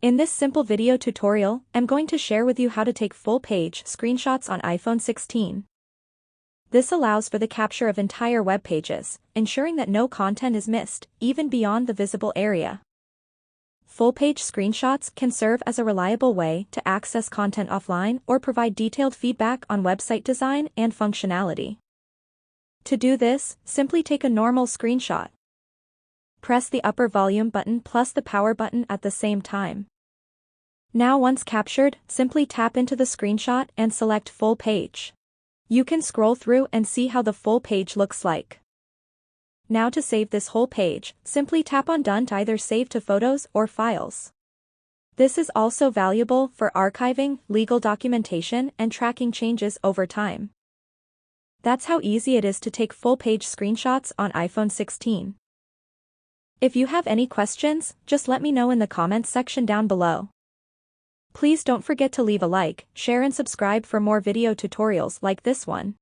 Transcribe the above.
In this simple video tutorial, I'm going to share with you how to take full-page screenshots on iPhone 16. This allows for the capture of entire web pages, ensuring that no content is missed, even beyond the visible area. Full-page screenshots can serve as a reliable way to access content offline or provide detailed feedback on website design and functionality. To do this, simply take a normal screenshot. Press the upper volume button plus the power button at the same time. Now once captured, simply tap into the screenshot and select full page. You can scroll through and see how the full page looks like. Now to save this whole page, simply tap on Done to either save to photos or files. This is also valuable for archiving, legal documentation, and tracking changes over time. That's how easy it is to take full-page screenshots on iPhone 16. If you have any questions, just let me know in the comments section down below. Please don't forget to leave a like, share and subscribe for more video tutorials like this one.